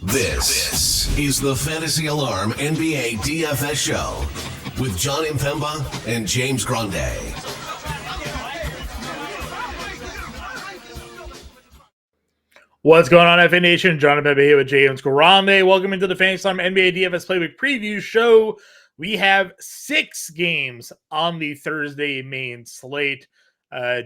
This is the Fantasy Alarm NBA DFS show with Jon Impemba and James Grande. What's going on, FA Nation? Jon Impemba here with James Grande. Welcome into the Fantasy Alarm NBA DFS Playbook Preview Show. We have 6 games on the Thursday main slate.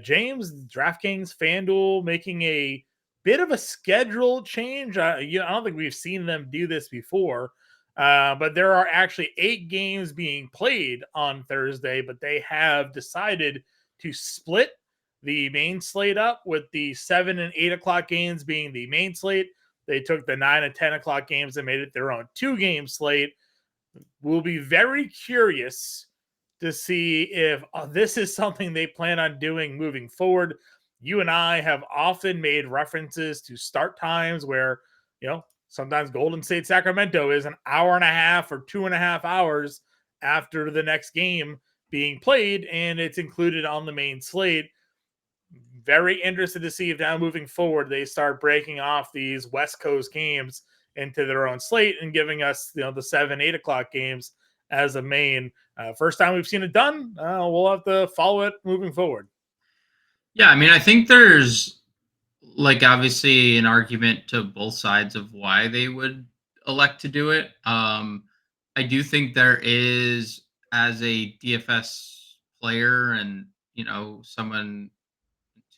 James, DraftKings, FanDuel making a bit of a schedule change. I don't think we've seen them do this before, but there are actually 8 games being played on Thursday, but they have decided to split the main slate up, with the 7 and 8 o'clock games being the main slate. They took the 9 and 10 o'clock games and made it their own 2-game slate. We'll be very curious to see if this is something they plan on doing moving forward. You and I have often made references to start times where, sometimes Golden State Sacramento is an hour and a half or 2.5 hours after the next game being played, and it's included on the main slate. Very interested to see if now moving forward they start breaking off these West Coast games into their own slate and giving us the 7, 8 o'clock games as a main. First time we've seen it done. We'll have to follow it moving forward. Yeah, I mean, I think there's obviously an argument to both sides of why they would elect to do it. I do think there is, as a DFS player and someone,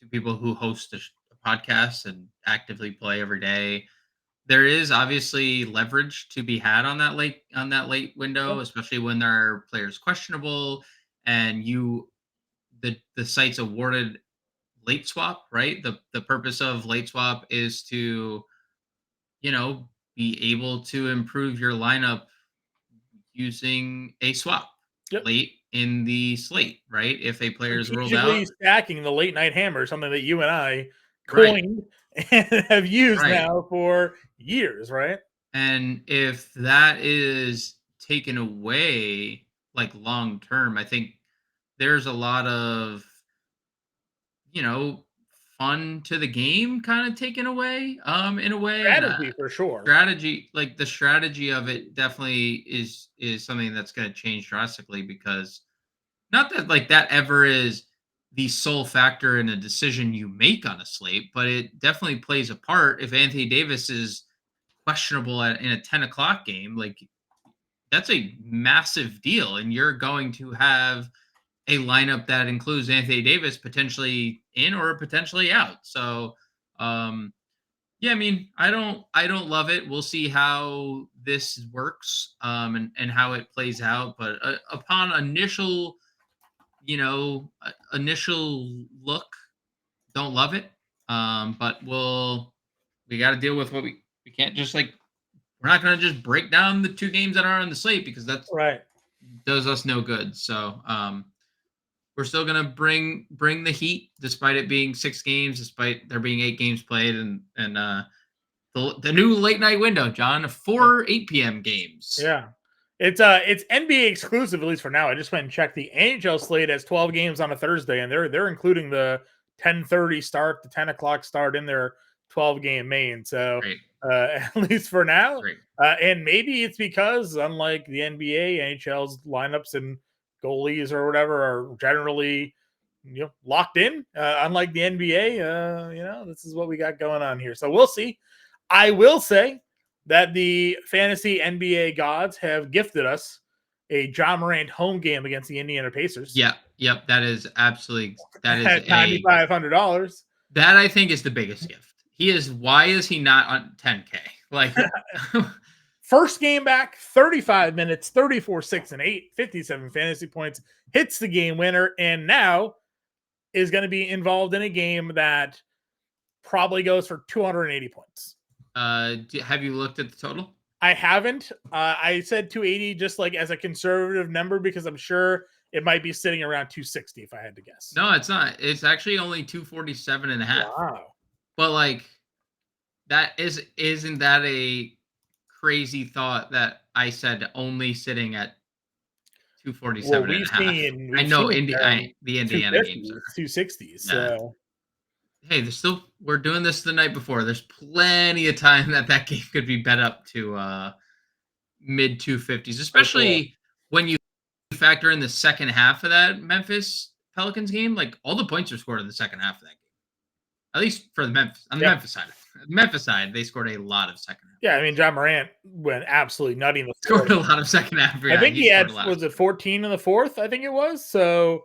two people who host a podcast and actively play every day, there is obviously leverage to be had on that late window, especially when there are players questionable and the site's awarded late swap, right? The purpose of late swap is to be able to improve your lineup using a swap late in the slate, right? If a player is ruled out, stacking the late night hammer, something that you and I coined and have used now for years, right? And if that is taken away, long term, I think there's a lot of fun to the game kind of taken away, in a way. Strategy, for sure. Strategy, the strategy of it definitely is something that's going to change drastically, because not that that ever is the sole factor in a decision you make on a slate, but it definitely plays a part. If Anthony Davis is questionable in a 10 o'clock game, that's a massive deal, and you're going to have a lineup that includes Anthony Davis potentially in or potentially out. So, yeah, I mean, I don't love it. We'll see how this works, and how it plays out. But upon initial look, don't love it. But we got to deal with what we can't just we're not going to just break down the 2 games that are on the slate, because that's does us no good. So, we're still going to bring the heat, despite it being 6 games, despite there being 8 games played, and the new late night window, John, 4 8 p.m. games. Yeah. It's NBA exclusive, at least for now. I just went and checked. The NHL slate has 12 games on a Thursday, and they're including the 10:30 start, the 10 o'clock start in their 12-game main. So at least for now. And maybe it's because, unlike the NBA, NHL's lineups and goalies or whatever are generally locked in, unlike the NBA. This is what we got going on here. So we'll see. I will say that the fantasy NBA gods have gifted us a Ja Morant home game against the Indiana Pacers. Yep, that is absolutely, that is $9,500. That, I think, is the biggest gift. Why is he not on 10K? First game back, 35 minutes, 34, 6, and 8, 57 fantasy points, hits the game winner, and now is going to be involved in a game that probably goes for 280 points. Have you looked at the total? I haven't. I said 280 just as a conservative number, because I'm sure it might be sitting around 260 if I had to guess. No, it's not. It's actually only 247.5. Wow. But isn't that a crazy thought that I said only sitting at 247.5? I know the Indiana games are 260s. So hey, we're doing this the night before. There's plenty of time that game could be bet up to mid 250s, especially when you factor in the second half of that Memphis Pelicans game. Like all the points are scored in the second half of that game. At least for the Memphis Memphis side. The Memphis side, they scored a lot of second half. Yeah, I mean, Ja Morant went absolutely nutty in the fourth. Scored a lot of second half. Yeah, I think he had, was it 14 in the fourth? I think it was. So,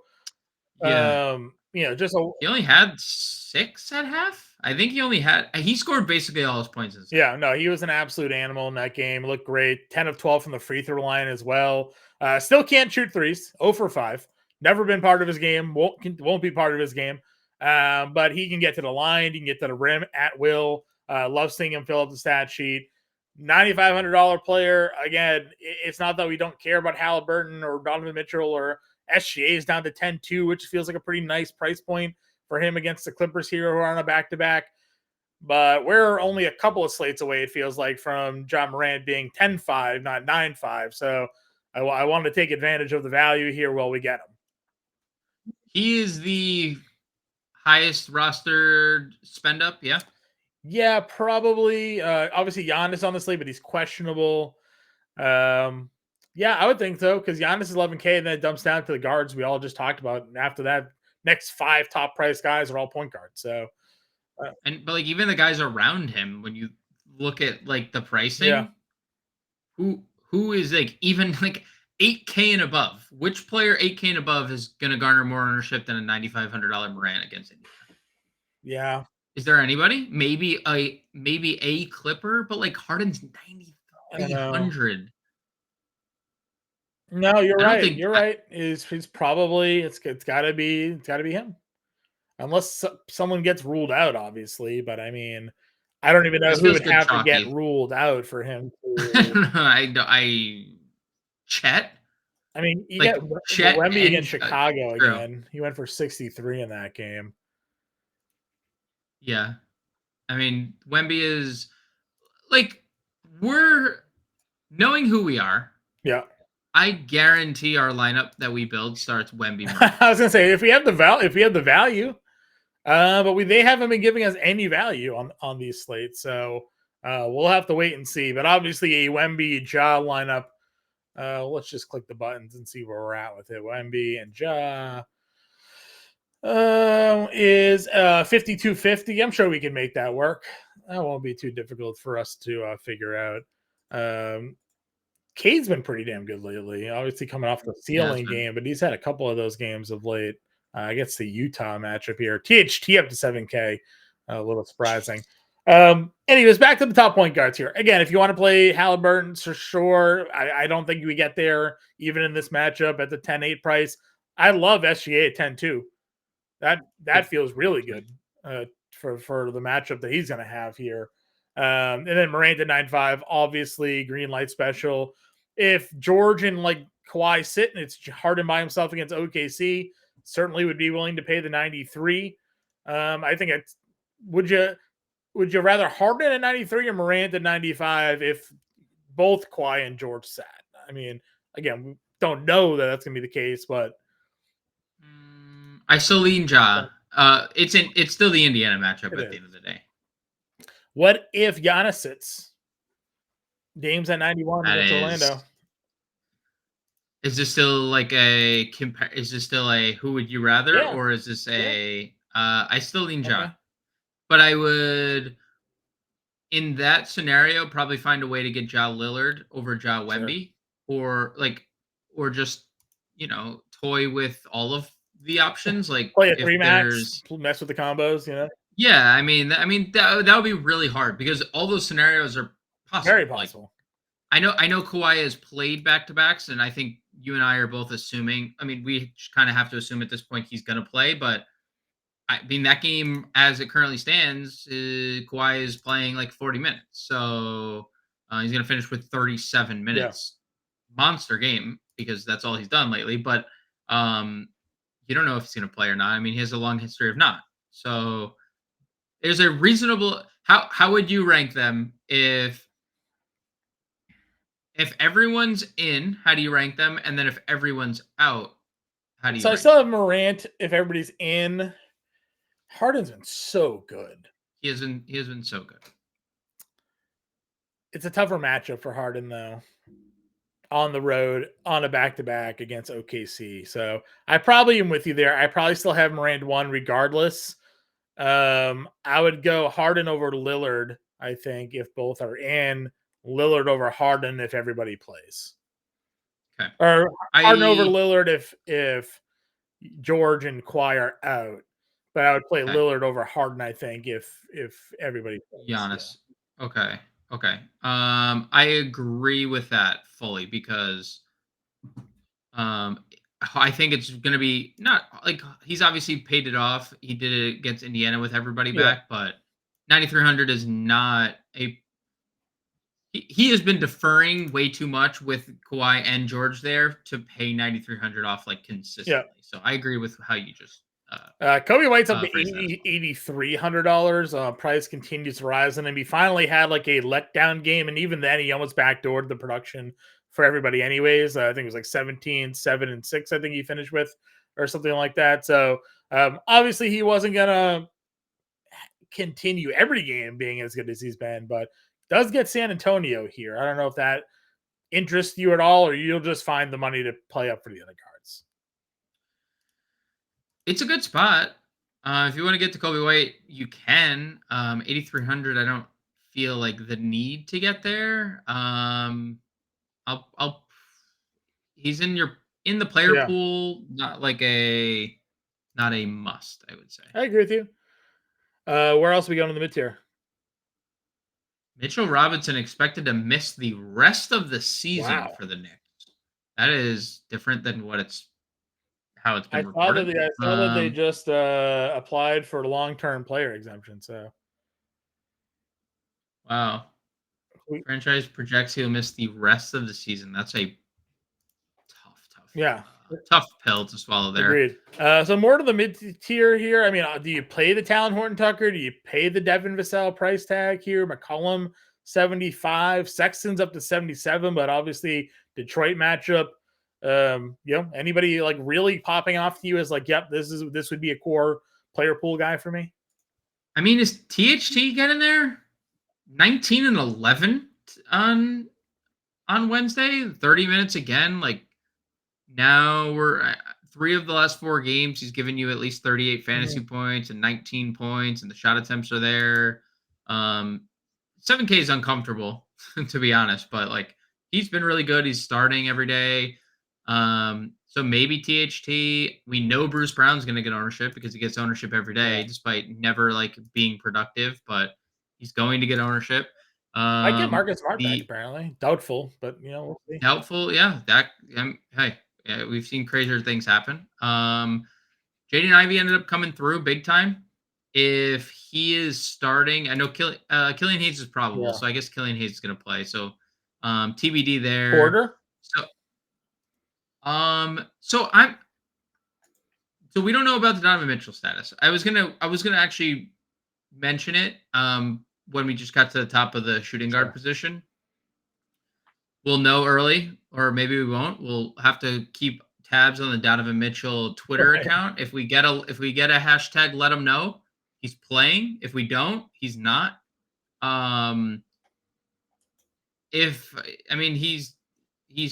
yeah, just he only had 6 at half. I think he scored basically all his points. Yeah, no, he was an absolute animal in that game. Looked great. 10 of 12 from the free throw line as well. Still can't shoot threes. 0 for 5. Never been part of his game. Won't be part of his game. But he can get to the line. He can get to the rim at will. Love seeing him fill up the stat sheet. $9,500 player. Again, it's not that we don't care about Halliburton or Donovan Mitchell or SGA is down to 10-2, which feels like a pretty nice price point for him against the Clippers here who are on a back-to-back. But we're only a couple of slates away, it feels like, from Ja Morant being 10-5, not 9-5. So I want to take advantage of the value here while we get him. He is the highest rostered spend up, yeah? Yeah, probably. Obviously, Giannis on the slate, but he's questionable. Yeah, I would think so, because Giannis is 11K, and then it dumps down to the guards we all just talked about. And after that, next 5 top price guys are all point guards. So, but like even the guys around him, when you look at like the pricing, who is like even like 8K and above? Which player 8K and above is going to garner more ownership than a $9,500 Morant against Indiana? Yeah. Is there anybody? Maybe a Clipper, but like Harden's 9,300. No, you're right. You're right. He's probably it's got to be him, unless someone gets ruled out, obviously. But I mean, I don't even know who would have to get ruled out for him. Chet. I mean, you got Wemby against Chicago again. He went for 63 in that game. Yeah, I mean, Wemby is like we're knowing who we are. Yeah. I guarantee our lineup that we build starts Wemby. I was gonna say if we have the value, but they haven't been giving us any value on these slates, so we'll have to wait and see. But obviously, a Wemby Ja lineup. Let's just click the buttons and see where we're at with it. Wemby and Ja is 5250. I'm sure we can make that work. That won't be too difficult for us to figure out. Cade's been pretty damn good lately. Obviously, coming off the ceiling game, but he's had a couple of those games of late. I guess the Utah matchup here. THT up to 7K. A little surprising. Anyways, back to the top point guards here. Again, if you want to play Halliburton, for sure. I don't think we get there even in this matchup at the 10-8 price. I love SGA at 10-2. That feels really good for the matchup that he's going to have here. And then Morant at 9-5, obviously green light special. If George and like Kawhi sit and it's Harden by himself against OKC, certainly would be willing to pay the 93. I think it's would you rather Harden at 93 or Morant at 95 if both Kawhi and George sat? I mean, again, we don't know that that's going to be the case, but I still lean Ja. It's still the Indiana matchup at the end of the day. What if Giannis sits? Dame's at 91 against Orlando. Is this still like is this still a who would you rather, or is this a I still lean Ja. But I would in that scenario probably find a way to get Ja Lillard over Ja Wemby, or just toy with all of the options, like play a 3-max, mess with the combos, Yeah, I mean that would be really hard because all those scenarios are possible. Very possible. Like, I know Kawhi has played back-to-backs, and I think you and I are both assuming. I mean, we kind of have to assume at this point he's going to play, but I mean that game as it currently stands, Kawhi is playing like 40 minutes, so he's going to finish with 37 minutes. Yeah. Monster game because that's all he's done lately, but you don't know if he's going to play or not. I mean, he has a long history of not. So there's a reasonable how would you rank them if everyone's in, how do you rank them? And then if everyone's out, how do you rank I still have Morant if everybody's in. Harden's been so good. He has been so good. It's a tougher matchup for Harden though. On the road, on a back-to-back against OKC. So I probably am with you there. I probably still have Morant 1 regardless. I would go Harden over Lillard, I think, if both are in. Lillard over Harden if everybody plays. Okay. Or Harden over Lillard if George and Kawhi are out. But I would play Lillard over Harden, I think, if everybody plays. Giannis. Yeah. Okay. I agree with that fully because I think it's going to be not like he's obviously paid it off. He did it against Indiana with everybody back, but 9,300 is not a. He has been deferring way too much with Kawhi and George there to pay 9,300 off like consistently. Yeah. So I agree with how you just. Kobe White's up to $8,300. Price continues to rise, and then he finally had like a letdown game, and even then he almost backdoored the production for everybody anyways. I think it was like 17, 7, and 6 I think he finished with or something like that. So obviously he wasn't gonna continue every game being as good as he's been, but does get San Antonio here. I don't know if that interests you at all, or you'll just find the money to play up for the other cards. It's a good spot. If you want to get to Kobe White, you can. 8,300. I don't feel like the need to get there. He's in the player pool, not a must, I would say. I agree with you. Where else are we going in the mid tier? Mitchell Robinson expected to miss the rest of the season for the Knicks. That is different than how it's been reported. I saw that they just applied for long-term player exemption. So, wow. Franchise projects he'll miss the rest of the season. That's a tough pill to swallow there. Agreed. So more to the mid-tier here. I mean, do you pay the Talon Horton Tucker? Do you pay the Devin Vassell price tag here? McCollum, 75. Sexton's up to 77, but obviously Detroit matchup. Anybody like really popping off to you as like, yep, this would be a core player pool guy for me? I mean, is THT getting there? 19 and 11 on Wednesday, 30 minutes again. Like now we're 3 of the last 4 games. He's given you at least 38 fantasy points and 19 points, and the shot attempts are there. 7K is uncomfortable to be honest, but like he's been really good. He's starting every day. So maybe THT. We know Bruce Brown's going to get ownership because he gets ownership every day, despite never like being productive, but he's going to get ownership. I get Marcus Smart back apparently. Doubtful, but we'll see. Doubtful, yeah. We've seen crazier things happen. Jaden Ivey ended up coming through big time. If he is starting, I know Killian Hayes is probable, so I guess Killian Hayes is going to play. So TBD there. Porter. So we don't know about the Donovan Mitchell status. I was gonna actually mention it when we just got to the top of the shooting guard position. We'll know early, or maybe we won't. We'll have to keep tabs on the Donovan Mitchell Twitter account. If we get a hashtag, let him know he's playing. If we don't, he's not. He's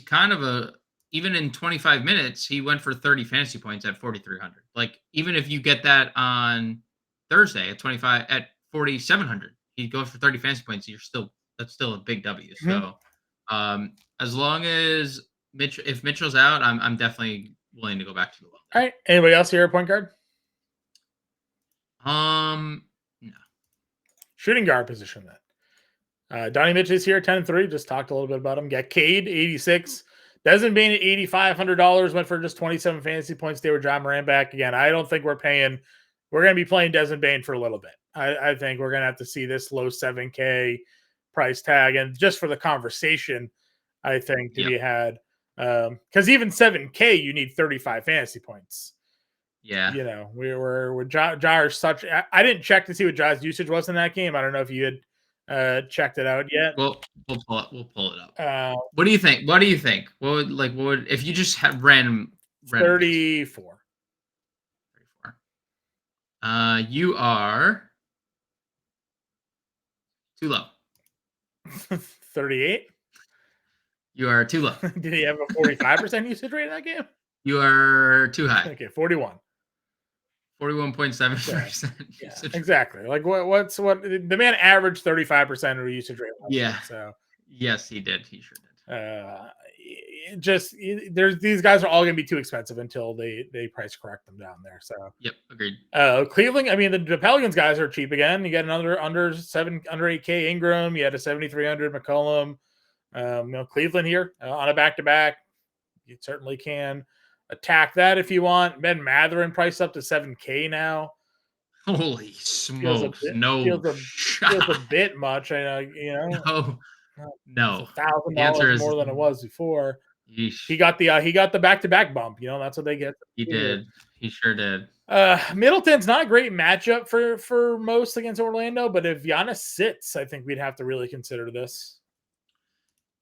kind of even in 25 minutes, he went for 30 fantasy points at 4,300. Like, even if you get that on Thursday at 4,700, he goes for 30 fantasy points. That's still a big W. So, as long as if Mitchell's out, I'm definitely willing to go back to the well. All right. Anybody else here at point guard? No. Shooting guard position then. Donnie Mitchell is here, 10-3. Just talked a little bit about him. Got Cade, 86. Desmond Bane at $8,500 went for just 27 fantasy points. They were Ja Morant back again. I don't think we're going to be playing Desmond Bane for a little bit. I think we're going to have to see this low 7K price tag. And just for the conversation, I think to be had, because even 7K, you need 35 fantasy points. Yeah. We're Ja such. I didn't check to see what Ja's usage was in that game. I don't know if you had checked it out yet. We'll pull it up. What do you think? What would if you just had random 34. You are too low. 38. You are too low. Did he have a 45% usage rate in that game? You are too high. Okay, 41. 41.7%. Yeah, exactly. Like what the man averaged 35% of usage rate. Yeah. So yes, he did. He sure did. There's these guys are all going to be too expensive until they price correct them down there. So yep, agreed. Cleveland. I mean, the Pelicans guys are cheap again. You got another under 8K Ingram. You had a 7,300 McCollum. Cleveland here on a back-to-back. You certainly can attack that if you want. Ben Matherin priced up to 7K now. Holy smokes! Feels a bit much. I know. No. It's $1,000 more than it was before. Yeesh. He got the back-to-back bump. That's what they get. He did. He sure did. Middleton's not a great matchup for most against Orlando, but if Giannis sits, I think we'd have to really consider this.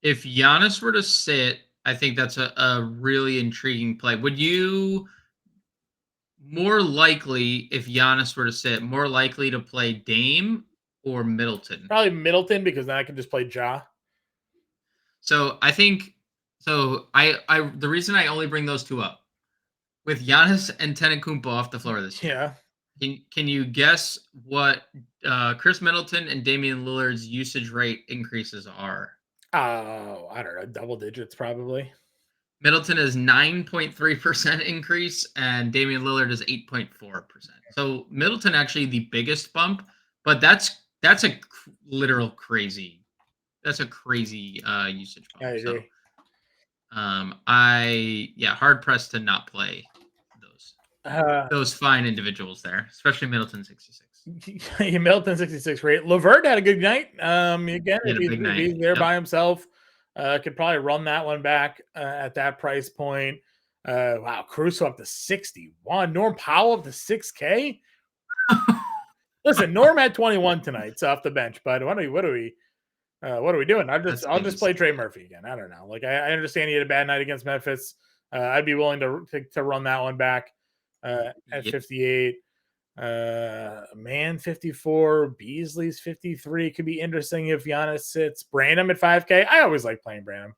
If Giannis were to sit, I think that's a really intriguing play. Would you more likely, if Giannis were to sit, more likely to play Dame or Middleton? Probably Middleton, because then I can just play Ja. So I think I the reason I only bring those two up, with Giannis and Antetokounmpo off the floor this year. Yeah. Can you guess what Chris Middleton and Damian Lillard's usage rate increases are? Oh, I don't know, double digits probably. Middleton is 9.3% increase and Damian Lillard is 8.4%. So Middleton actually the biggest bump, but that's a literal crazy. That's a crazy usage bump. I agree. So, hard pressed to not play those fine individuals there, especially Middleton 66. Middleton 66 rate. LeVert had a good night. Again, if he's there by himself, could probably run that one back at that price point. Wow, Caruso up to 61. Norm Powell up to 6K. Listen, Norm had 21 tonight, so off the bench. But what are we doing? I'll just play Trey Murphy again. I don't know. Like I understand he had a bad night against Memphis. I'd be willing to run that one back at 58. Man 54, Beasley's 53. Could be interesting if Giannis sits. Branham at 5K. I always like playing Branham.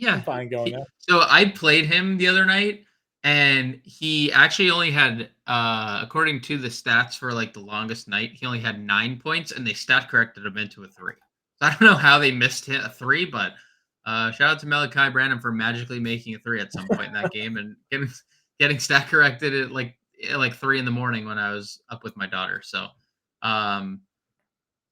I'm fine going there. So I played him the other night, and he actually only had, according to the stats for like the longest night, he only had 9 points, and they stat corrected him into a 3. So I don't know how they missed a 3, but shout out to Malachi Branham for magically making a 3 at some point in that game and getting stat corrected at like 3 in the morning when I was up with my daughter. So,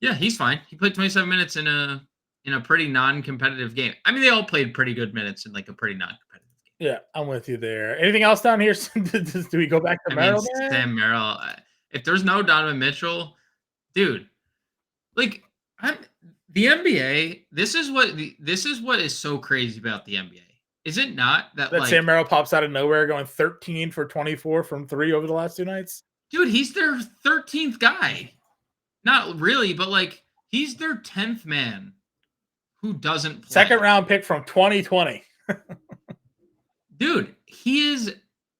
he's fine. He played 27 minutes in a pretty non-competitive game. I mean, they all played pretty good minutes in like a pretty non-competitive game. Yeah, I'm with you there. Anything else down here? Do we go back to Merrill? Sam Merrill. If there's no Donovan Mitchell, dude, like the NBA. This is what is so crazy about the NBA. Is it not that like, Sam Merrill pops out of nowhere going 13 for 24 from 3 over the last 2 nights? Dude, he's their 13th guy. Not really, but like he's their 10th man who doesn't play. Second round pick from 2020. Dude, he's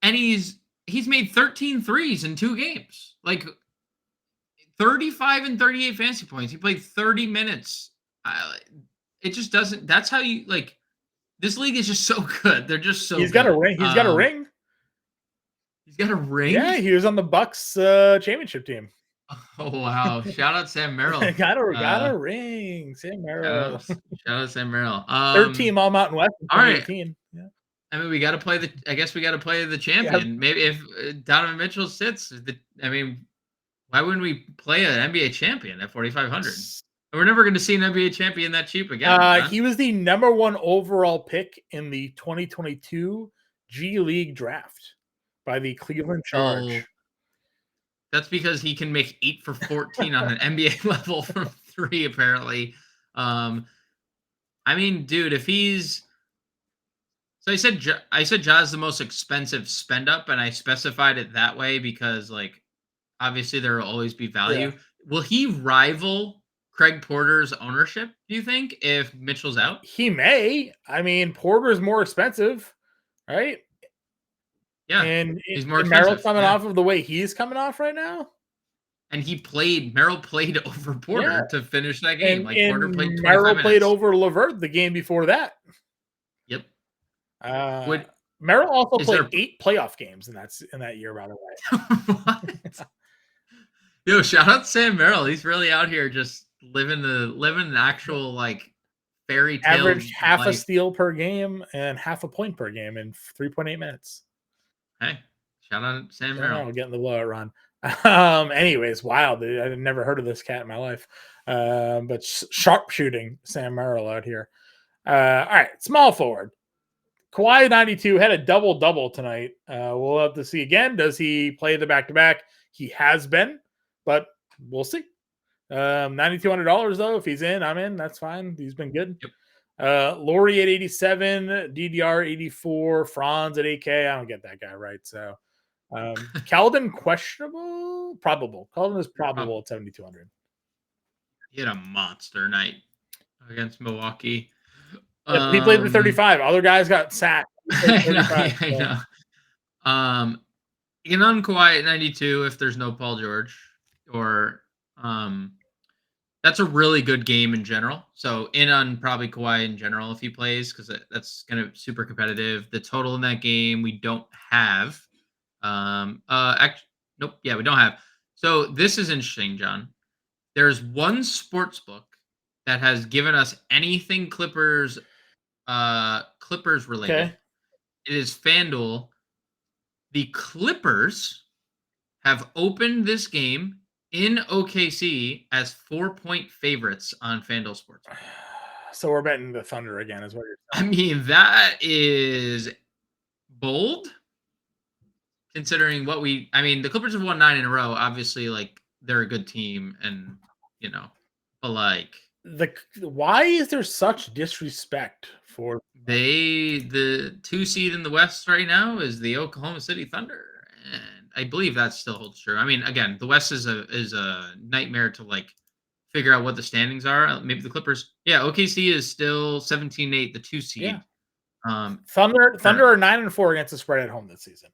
made 13 threes in 2 games. Like 35 and 38 fantasy points. He played 30 minutes. It just doesn't. That's how you like. This league is just so good. They're just so. He's got a ring. He's got a ring. He's got a ring. Yeah, he was on the Bucks championship team. Oh wow! Shout out Sam Merrill. got a ring. Sam Merrill. Shout out Sam Merrill. 3rd team All Mountain West. All right. Yeah. I mean, we got to play I guess we got to play the champion. Yeah. Maybe if Donovan Mitchell sits, why wouldn't we play an NBA champion at 4,500? We're never going to see an NBA champion that cheap again. He was the number 1 overall pick in the 2022 G League draft by the Cleveland Charge. That's because he can make 8 for 14 on an NBA level from 3, apparently. I mean, dude, if he's... So I said Ja's the most expensive spend up, and I specified it that way because, like, obviously there will always be value. Yeah. Will he rival Craig Porter's ownership, do you think, if Mitchell's out? He may. I mean, Porter's more expensive, right? Yeah, And he's more Merrill's expensive. coming off of the way he's coming off right now. And Merrill played over Porter to finish that game. And Porter played 25 Merrill minutes. played over Levert the game before that. Yep. Merrill also played 8 playoff games in that year, by the way. What? Yo, shout out Sam Merrill. He's really out here just living an actual fairy tale. Averaged half a steal per game and half a point per game in 3.8 minutes. Hey, shout out Sam Merrill. Getting the blowout run. Anyways, wild. I never heard of this cat in my life. But sharpshooting Sam Merrill out here. All right, small forward. Kawhi 92 had a double-double tonight. We'll have to see again. Does he play the back-to-back? He has been, but we'll see. $9,200 though. If he's in, I'm in. That's fine. He's been good. Yep. Laurie at 87, DDR 84, Franz at 8K. I don't get that guy right. So Keldon questionable, probable. Keldon is probable at 7,200. He had a monster night against Milwaukee. He played the 35. Other guys got sacked. I know. In on Kawhi at 92 if there's no Paul George, or that's a really good game in general. So in on probably Kawhi in general if he plays, because that's going to be super competitive. The total in that game we don't have. Nope. Yeah, we don't have. So this is interesting, John. There's one sports book that has given us anything Clippers related. Okay. It is FanDuel. The Clippers have opened this game in OKC as 4-point favorites on FanDuel Sports. So we're betting the Thunder again, is what you're saying. I mean, that is bold, considering the Clippers have won 9 in a row. Obviously, they're a good team, and but why is there such disrespect for the 2 seed in the West right now is the Oklahoma City Thunder, and I believe that still holds true. I mean, again, the West is a nightmare to figure out what the standings are. Maybe the Clippers. Yeah, OKC is still 17-8, the 2 seed. Yeah. Thunder are 9-4 against the spread at home this season,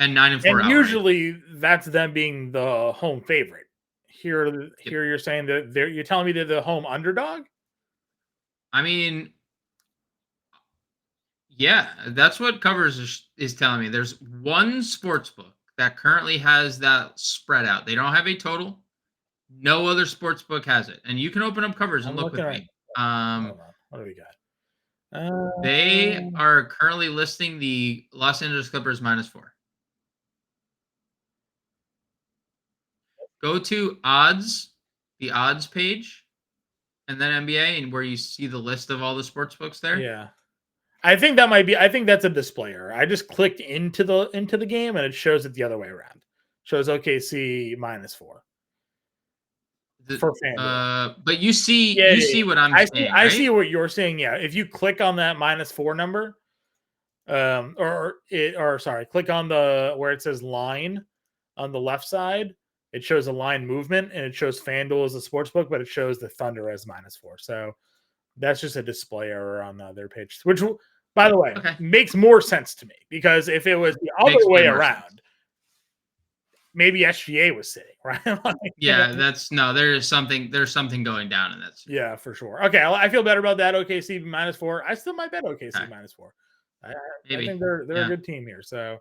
and 9-4. And usually that's them being the home favorite. Here you're saying that you're telling me they're the home underdog? I mean, yeah, that's what Covers is telling me. There's one sports book that currently has that spread out. They don't have a total. No other sports book has it. And you can open up Covers and look with me. Hold on. What do we got? They are currently listing the Los Angeles Clippers -4. Go to odds, the odds page, and then NBA, and where you see the list of all the sports books there. Yeah. I think that's a display error. I just clicked into the game and it shows it the other way around. Shows OKC -4. For FanDuel. But you see what I'm saying. I see what you're saying. Yeah. If you click on that -4 number, click on where it says line on the left side, it shows a line movement and it shows FanDuel as a sports book, but it shows the Thunder as -4. So that's just a display error on their page, which, by the way, makes more sense to me, because if it was the other way around, maybe SGA was sitting, right? There's something going down in that. Yeah, for sure. Okay, I feel better about that. OKC -4. I still might bet OKC -4. I think they're a good team here. So,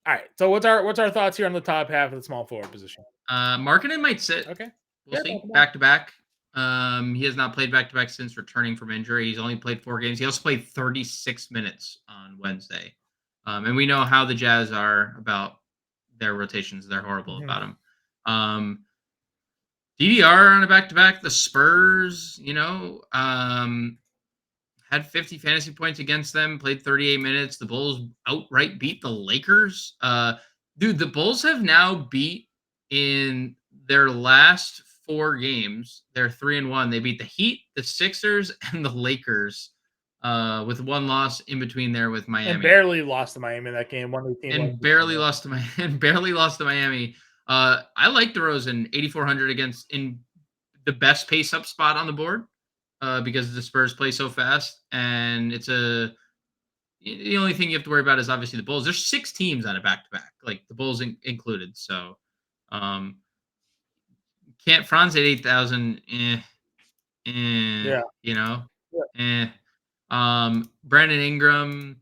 all right. So what's our thoughts here on the top half of the small forward position? Markkanen might sit. Okay. We'll see. Back to back. He has not played back to back since returning from injury. He's only played 4 games. He also played 36 minutes on Wednesday. And we know how the Jazz are about their rotations. They're horrible about them. DDR on a back to back. The Spurs, had 50 fantasy points against them, played 38 minutes. The Bulls outright beat the Lakers. The Bulls have now beat in their last 4 games. They're 3-1. They beat the Heat, the Sixers, and the Lakers, with 1 loss in between there with Miami. And barely lost to Miami in that game. Barely lost to Miami. I like DeRozan 8,400 in the best pace up spot on the board. Because the Spurs play so fast, and it's a The only thing you have to worry about is obviously the Bulls. There's 6 teams on a back-to-back, like the Bulls included. So, um, can't Franz at 8,000. Yeah. You know, Yeah. Brandon Ingram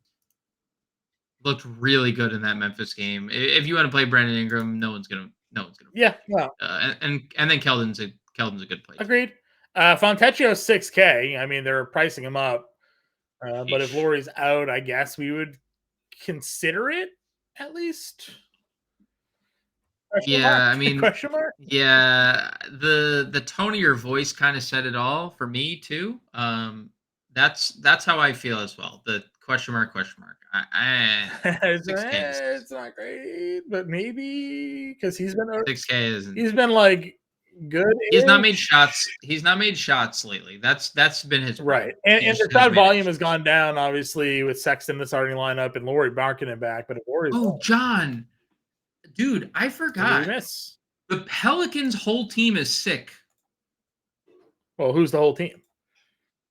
looked really good in that Memphis game. If you want to play Brandon Ingram, no one's gonna. Yeah. No. And then Keldon's a good play. Agreed. Fontecchio's 6K. I mean, they're pricing him up. But if Lauri's out, I guess we would consider it at least. I mean, question mark. Yeah, the tone of your voice kind of said it all for me too. That's how I feel as well. The question mark. It's not great, but maybe because he's been 6K isn't. He's been like good. He's not made shots. He's not made shots lately. That's been his problem. Right. And the shot volume has gone down, obviously, with Sexton in the starting lineup and Lauri Markkanen back. But if Lauri's John, dude, I forgot. Miss? The Pelicans' whole team is sick. Well, who's the whole team?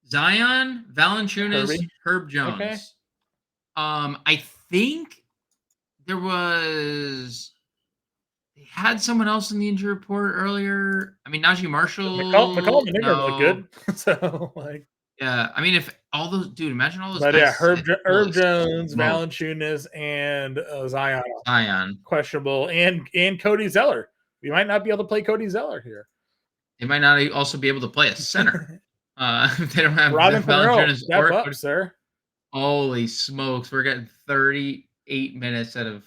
Zion, Valanciunas, Herb Jones. Okay. I think there was. They had someone else in the injury report earlier. I mean, Najee Marshall. McCollum and Ingram look good. So, like. Yeah, I mean, if all those, dude, imagine all those. But guys, yeah, Herb Jones, Valanciunas, and Zion questionable, and Cody Zeller. We might not be able to play Cody Zeller here. They might not also be able to play a center. They don't have Robin Valanciunas step up, sir. Holy smokes, we're getting 38 minutes out of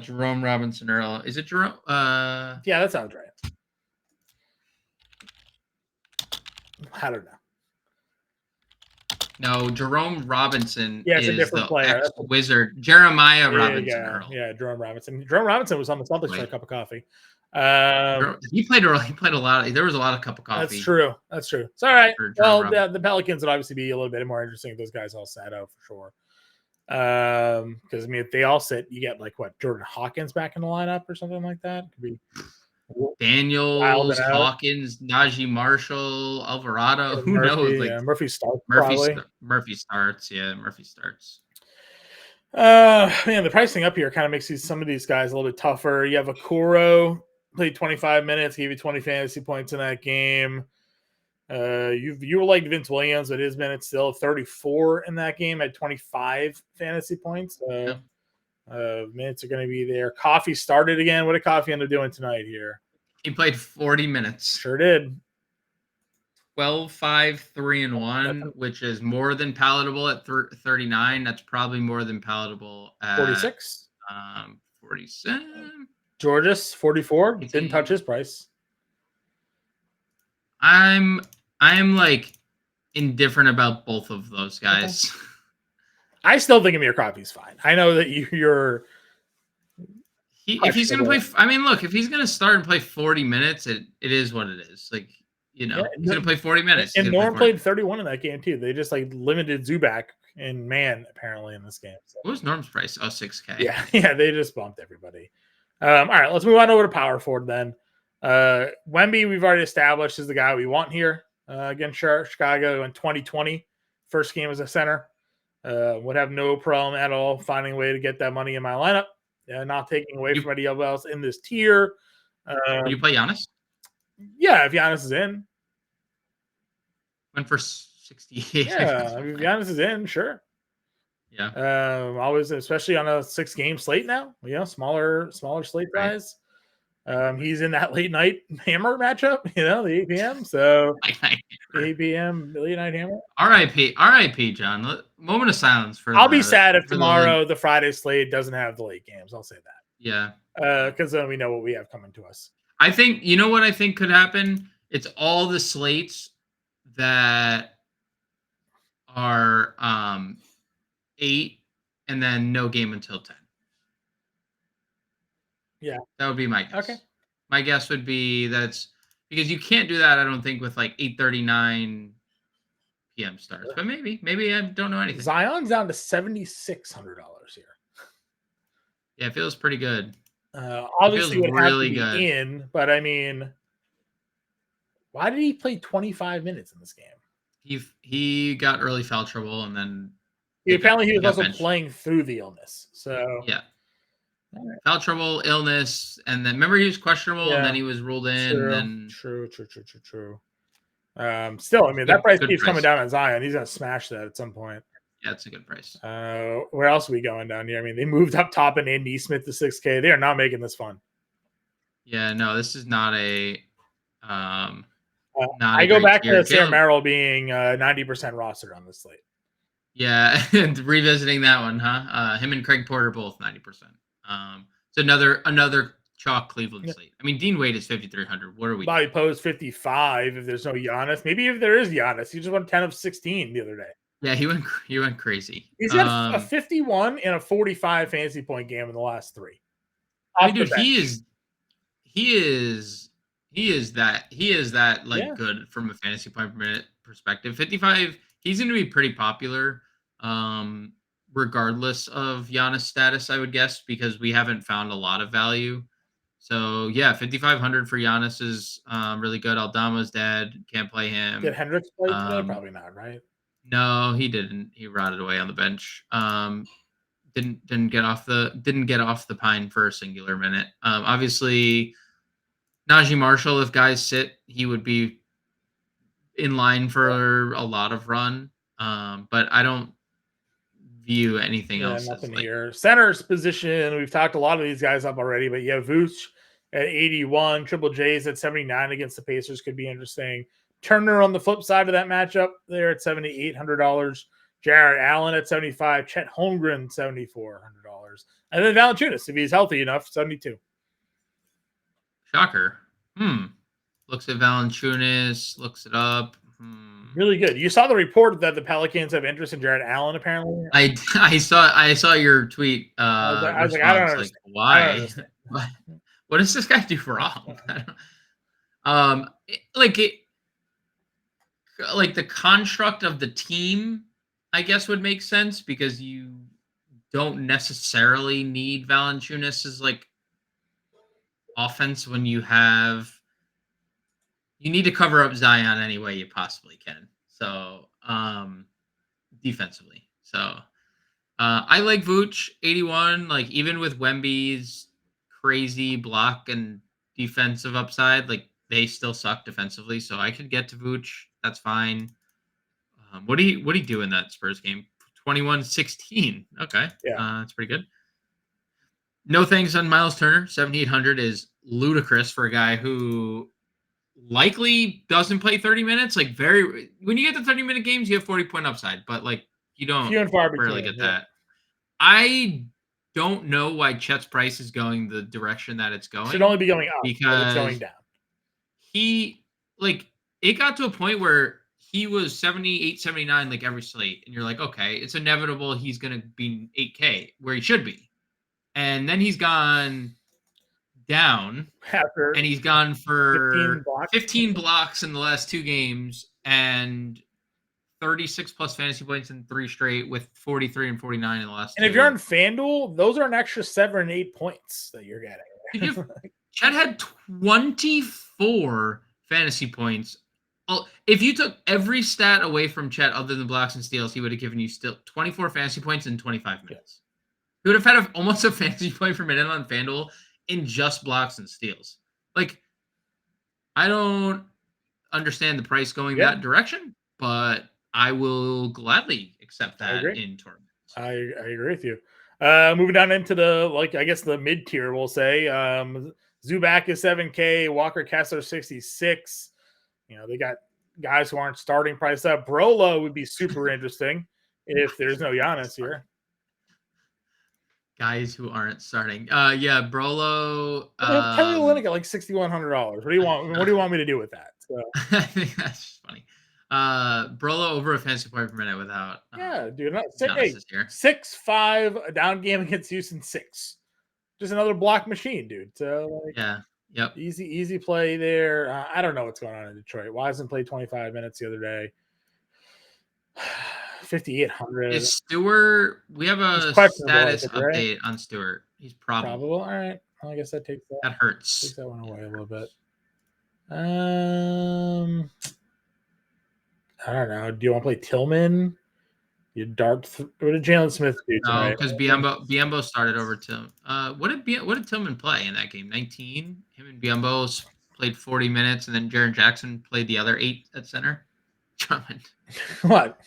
Jerome Robinson Earl. Is it Jerome? Yeah, that sounds right. I don't know. No, Jerome Robinson is a different player. Ex-Wizard. Jeremiah Robinson Earl. Yeah, Jerome Robinson. Jerome Robinson was on the Celtics for a cup of coffee. He played a lot. There was a lot of cup of coffee. That's true. It's all right. Well, the Pelicans would obviously be a little bit more interesting if those guys all sat out for sure. Because I mean, if they all sit, you get like what, Jordan Hawkins back in the lineup or something like that. Could be Daniels, Hawkins, Najee Marshall, Alvarado. Who knows? Like Murphy starts. Murphy starts. Yeah, Murphy starts. Man, the pricing up here kind of makes some of these guys a little bit tougher. You have Okoro, played 25 minutes, gave you 20 fantasy points in that game. You were like Vince Williams, but his minutes still 34 in that game at 25 fantasy points. Minutes are going to be there. Coffee started again. What did Coffee end up doing tonight here? He played 40 minutes. Sure did. 12, 5, 3, and 1, which is more than palatable at 39. That's probably more than palatable at 46. 47. Georges, 44. Didn't touch his price. I'm like indifferent about both of those guys. Okay. I still think Amir Coffey's fine. I know that you're. If he's going to play, I mean, look, if he's going to start and play 40 minutes, it is what it is. Like, he's going to play 40 minutes. And Norm played 31 in that game too. They just like limited Zubac and Man apparently in this game. So. What was Norm's price? Oh, 6K. Yeah, they just bumped everybody. All right, let's move on over to power forward then. Wemby, we've already established, is the guy we want here against Chicago in 2020. First game as a center. Would have no problem at all finding a way to get that money in my lineup. Not taking away from anybody else in this tier. Will you play Giannis? Yeah, if Giannis is in. Went for 68. Yeah, if Giannis is in, sure. Yeah. Always, especially on a 6-game slate now. Smaller slate size. He's in that late night hammer matchup, the 8 p.m. So 8 p.m. late night hammer. R.I.P. John. Moment of silence for. I'll be sad if tomorrow the Friday slate doesn't have the late games. I'll say that. Yeah. Because then we know what we have coming to us. I think what I think could happen. It's all the slates that are 8 and then no game until 10. Yeah, that would be my guess. Okay, my guess would be that's because you can't do that. I don't think with like 8:39 p.m. starts, but maybe I don't know anything. Zion's down to $7,600 here. Yeah, it feels pretty good. Obviously, it would really have to be in, but I mean, why did he play 25 minutes in this game? He got early foul trouble and then Apparently, he was also benched. playing through the illness. So yeah, foul trouble, illness, and then remember he was questionable, and then he was ruled in. True. Then True. Still, I mean, that price keeps coming down on Zion. He's gonna smash that at some point. Yeah, it's a good price. Where else are we going down here? I mean, they moved up top in Andy Smith to 6K. They are not making this fun. Yeah, no, this is not a. Not I go back to Sam Merrill being 90% rostered on this slate. Yeah, and revisiting that one, huh? Him and Craig Porter both 90%. It's another chalk Cleveland slate. I mean, Dean Wade is 5,300. What are we? Bobby Poe's 55. If there's no Giannis, maybe if there is Giannis, he just won 10 of 16 the other day. Yeah, he went crazy. He's got a 51 and a 45 fantasy point game in the last 3. I mean, dude, he is that good from a fantasy point per minute perspective. 55, he's going to be pretty popular, regardless of Giannis status, I would guess, because we haven't found a lot of value. So yeah, 5,500 for Giannis is really good. Aldama's dead, can't play him. Did Hendricks play today? Probably not, right? No, he didn't. He rotted away on the bench. Didn't get off the pine for a singular minute. Obviously, Najee Marshall, if guys sit, he would be in line for a lot of run. But I don't view anything else. Nothing here. Center's position. We've talked a lot of these guys up already, but yeah, Vooch at 81, Triple J's at 79 against the Pacers could be interesting. Turner on the flip side of that matchup there at $7,800. Jarrett Allen at 75. Chet Holmgren $7,400. And then Valanciunas, if he's healthy enough, 72. Shocker. Looks at Valanciunas, looks it up. Really good. You saw the report that the Pelicans have interest in Jarrett Allen, apparently. I saw your tweet. I was like, I don't understand. Why? What does this guy do wrong? Like the construct of the team, I guess, would make sense because you don't necessarily need Valanciunas' like offense when you need to cover up Zion any way you possibly can. So defensively. So I like Vooch 81. Like even with Wemby's crazy block and defensive upside, like they still suck defensively. So I could get to Vooch. That's fine. What do you do in that Spurs game? 21-16. Okay. Yeah. That's pretty good. No thanks on Miles Turner. 7,800 is ludicrous for a guy who likely doesn't play 30 minutes. Like when you get to 30-minute games, you have 40-point upside, but like you don't rarely get that. I don't know why Chet's price is going the direction that it's going. It should only be going up because it's going down. It got to a point where he was 78, 79 like every slate, and you're like, okay, it's inevitable he's going to be 8K where he should be. And then he's gone down, and he's gone for 15 blocks in the last 2 games and 36 plus fantasy points in 3 straight with 43 and 49 in the last 2. And if you're on FanDuel, those are an extra 7 and 8 points that you're getting. Chad had 24 fantasy points. If you took every stat away from Chet other than blocks and steals, he would have given you still 24 fantasy points in 25 minutes. He would have had almost a fantasy point per minute on FanDuel in just blocks and steals. Like, I don't understand the price going that direction, but I will gladly accept that in tournaments. I agree with you. Moving down into the mid tier, we'll say. Zubac is 7K, Walker Kessler 66. They got guys who aren't starting price up. Brolo would be super interesting if there's no Giannis here. Guys who aren't starting. Brolo. Kelly Olynyk at like $6,100. What do you want? What do you want me to do with that? So. I think that's funny. Brolo over a fantasy point per minute without. Dude. 6-5 a down game against Houston 6. Just another block machine, dude. So Yep. Easy play there. I don't know what's going on in Detroit. Wiseman played 25 minutes the other day. 5,800. Is Stewart? We have a status update on Stewart. He's probable. All right. Well, I guess that takes that. That hurts. Takes that one away a little bit. I don't know. Do you want to play Tillman You what did Jalen Smith do tonight? No, because Biombo started over Tim. What did Tillman play in that game? 19. Him and Biombo played 40 minutes, and then Jaren Jackson played the other 8 at center. Drummond. What?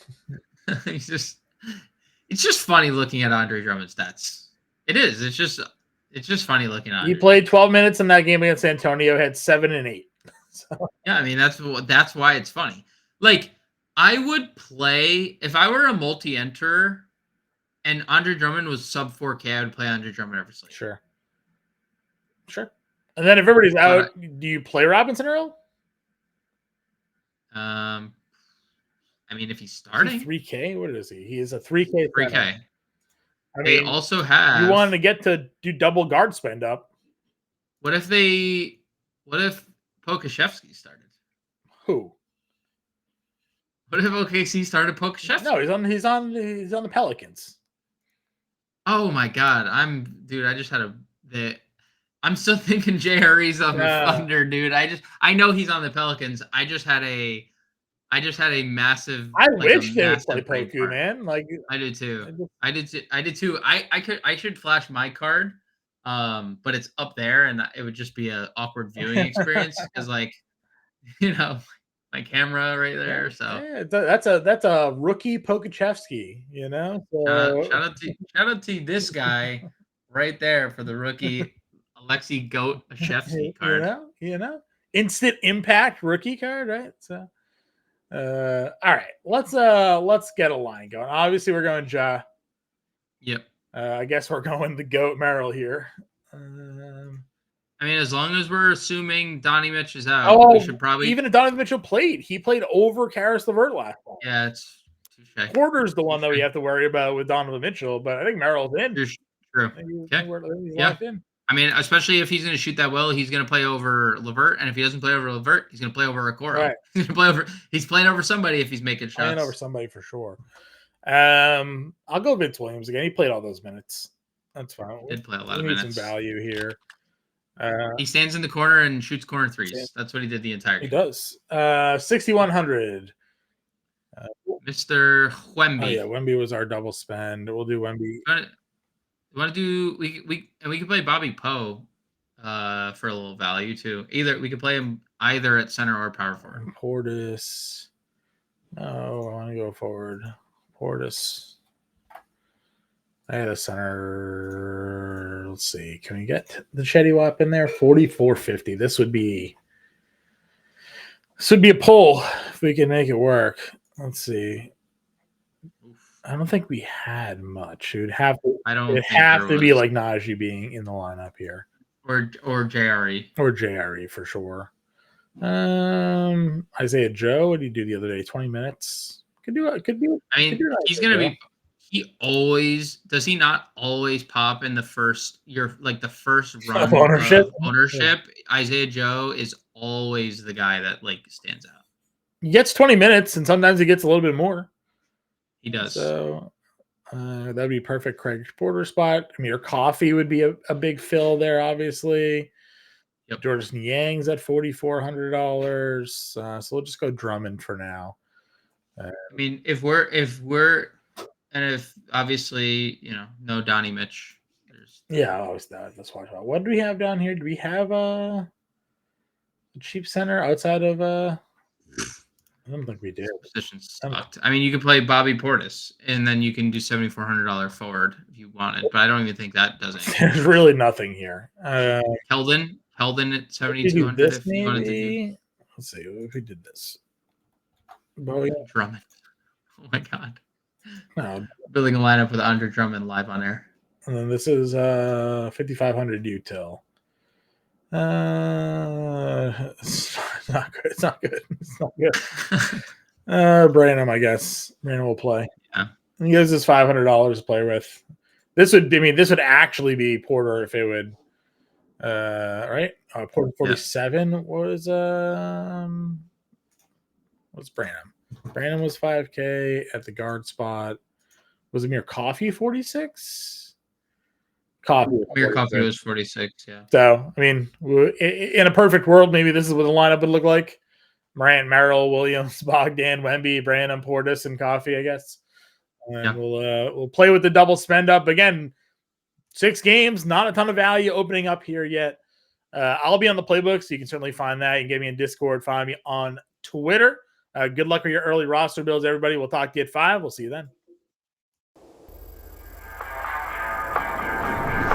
It's just funny looking at Andre Drummond's stats. It is. It's just funny looking at. He played 12 minutes in that game against Antonio. Had 7 and 8. So. Yeah, I mean that's why it's funny. Like I would play if I were a multi-enter, and Andre Drummond was sub 4K. I would play Andre Drummond every slate. Sure. And then if everybody's out, do you play Robinson Earl? I mean, if he's starting 3K, what is he? He is a 3K. 3K. I mean, They also have. You wanted to get to do double guard spend up. What if Pokashevsky started? Who? What if OKC started Pokashevsky? No, he's on the Pelicans. Oh my god, I'm still thinking JRE's on the Thunder, dude. I know he's on the Pelicans. I just had a massive. I wish they would play Poku, man. Like I did too. I did too. I should flash my card, but it's up there, and it would just be an awkward viewing experience because, like, my camera right there. So yeah, that's a rookie Pokachevsky, So shout out to this guy right there for the rookie Alexei Goat-Ashevsky card. Instant impact rookie card, right? So all right, let's get a line going. Obviously, we're going Ja. Yep. I guess we're going the GOAT Merrill here. I mean, as long as we're assuming Donnie Mitch is out, we should probably even if Donovan Mitchell played. He played over Karis LeVert last time. Yeah, it's touche. Porter's the one that we have to worry about with Donovan Mitchell, but I think Merrill's in. True. Locked in. I mean, especially if he's going to shoot that well, he's going to play over LeVert, and if he doesn't play over LeVert, he's going to play over Okoro. Right. He's playing over somebody if he's making shots. Playing over somebody for sure. I'll go Vince Williams again. He played all those minutes. That's fine. He did play a lot of minutes. Some value here. He stands in the corner and shoots corner threes. Yeah. That's what he did the entire game. He does. 6,100. Mr. Wemby. Oh yeah, Wemby was our double spend. We'll do Wemby. You want to do we can play Bobby Poe for a little value too. We could play him either at center or power forward. Portis. Oh, I want to go forward. Portis. I had a center. Let's see. Can we get the Chetty Wap in there? 44.50. This would be a pull if we can make it work. Let's see. I don't think we had much. It would have to. It'd have to be like Najee being in the lineup here, or JRE, or JRE for sure. Isaiah Joe. What did he do the other day? 20 minutes. Could do. I mean, he's gonna be. He always does. He not always pop in the first the first run of ownership. Yeah. Isaiah Joe is always the guy that stands out. He gets 20 minutes, and sometimes he gets a little bit more. He does. So that'd be perfect Craig Porter spot. I mean, your coffee would be a big fill there, obviously. Yep. George Niang's at $4,400. So we'll just go Drummond for now. I mean, if obviously, no Donnie Mitch. Yeah, always that. Let's watch out. What do we have down here? Do we have a cheap center outside of I don't think we did. Position sucked. I mean, you could play Bobby Portis, and then you can do $7,400 forward if you wanted, but I don't even think that does anything. There's really nothing here. Heldon at 7,200. If you wanted to do. Let's see if we did this. Drummond. Oh my god. No. Building a lineup with Andre Drummond live on air. And then this is 5,500 util. It's not good. It's not good. Branham, I guess. Branham will play. Yeah. He gives us $500 to play with. This would actually be Porter if it would right? Porter 47 was what's Branham? Branham was 5K at the guard spot. Was Amir Coffee 46? Amir Coffee was 46, yeah. So, I mean, in a perfect world, maybe this is what the lineup would look like. Morant, Merrill, Williams, Bogdan, Wemby, Branham, Portis, and Coffee, I guess. And Yeah. we'll play with the double spend up again. 6 games, not a ton of value opening up here yet. I'll be on the playbook, so you can certainly find that. You can get me in Discord, find me on Twitter. Good luck with your early roster builds, everybody. We'll talk to you at 5. We'll see you then.